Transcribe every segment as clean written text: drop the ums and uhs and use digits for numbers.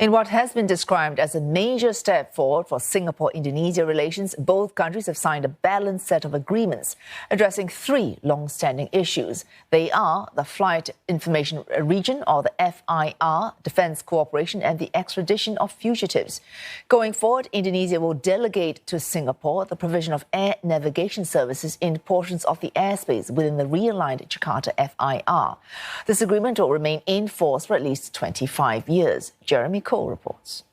In what has been described as a major step forward for Singapore-Indonesia relations, both countries have signed a balanced set of agreements addressing three long-standing issues. They are the Flight Information Region, or the FIR, defence cooperation and the extradition of fugitives. Going forward, Indonesia will delegate to Singapore the provision of air navigation services in portions of the airspace within the realigned Jakarta FIR. This agreement will remain in force for at least 25 years. Jeremy Cole reports.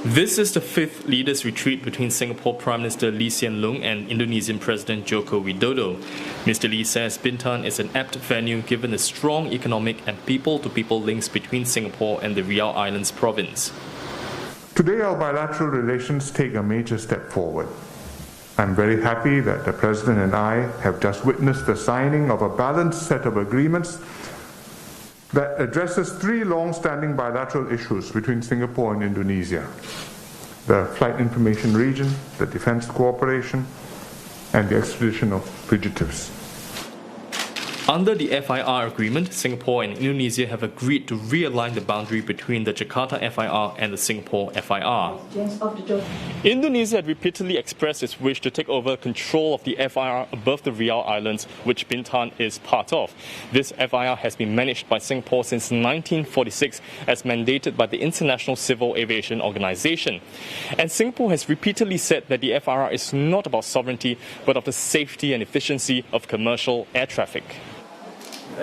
This is the fifth leaders' retreat between Singapore Prime Minister Lee Hsien Loong and Indonesian President Joko Widodo. Mr. Lee says Bintan is an apt venue given the strong economic and people-to-people links between Singapore and the Riau Islands province. Today, our bilateral relations take a major step forward. I'm very happy that the President and I have just witnessed the signing of a balanced set of agreements that addresses three long-standing bilateral issues between Singapore and Indonesia: the Flight Information Region, the defence cooperation, and the extradition of fugitives. Under the FIR agreement, Singapore and Indonesia have agreed to realign the boundary between the Jakarta FIR and the Singapore FIR. Indonesia had repeatedly expressed its wish to take over control of the FIR above the Riau Islands, which Bintan is part of. This FIR has been managed by Singapore since 1946 as mandated by the International Civil Aviation Organization. And Singapore has repeatedly said that the FIR is not about sovereignty, but of the safety and efficiency of commercial air traffic.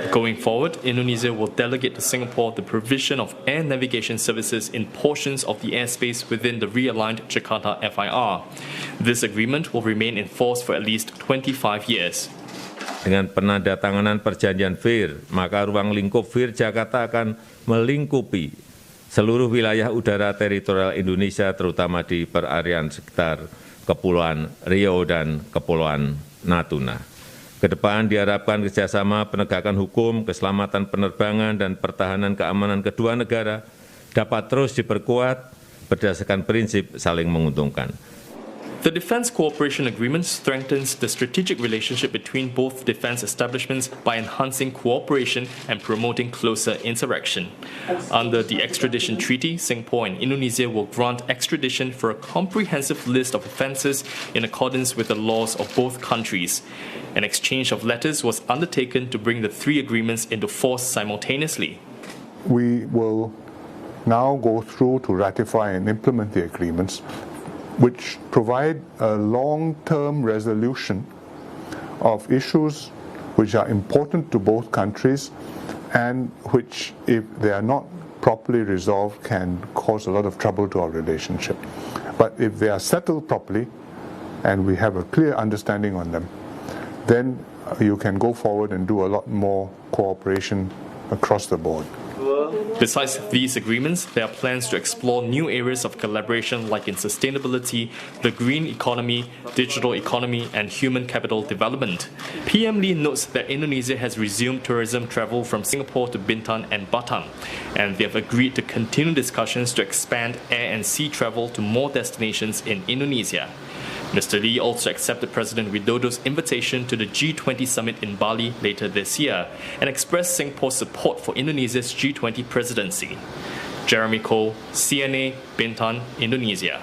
Going forward, Indonesia will delegate to Singapore the provision of air navigation services in portions of the airspace within the realigned Jakarta FIR. This agreement will remain in force for at least 25 years. Dengan penandatanganan perjanjian FIR, maka ruang lingkup FIR Jakarta akan melingkupi seluruh wilayah udara teritorial Indonesia, terutama di perarian sekitar Kepulauan Riau dan Kepulauan Natuna. Kedepan diharapkan kerjasama penegakan hukum, keselamatan penerbangan, dan pertahanan keamanan kedua negara dapat terus diperkuat berdasarkan prinsip saling menguntungkan. The Defence Cooperation Agreement strengthens the strategic relationship between both defence establishments by enhancing cooperation and promoting closer interaction. Under the extradition treaty, Singapore and Indonesia will grant extradition for a comprehensive list of offences in accordance with the laws of both countries. An exchange of letters was undertaken to bring the three agreements into force simultaneously. We will now go through to ratify and implement the agreements, which provide a long-term resolution of issues which are important to both countries and which, if they are not properly resolved, can cause a lot of trouble to our relationship. But if they are settled properly and we have a clear understanding on them, then you can go forward and do a lot more cooperation across the board. Besides these agreements, there are plans to explore new areas of collaboration like in sustainability, the green economy, digital economy, and human capital development. PM Lee notes that Indonesia has resumed tourism travel from Singapore to Bintan and Batam, and they have agreed to continue discussions to expand air and sea travel to more destinations in Indonesia. Mr. Lee also accepted President Widodo's invitation to the G20 summit in Bali later this year and expressed Singapore's support for Indonesia's G20 presidency. Jeremy Cole, CNA, Bintan, Indonesia.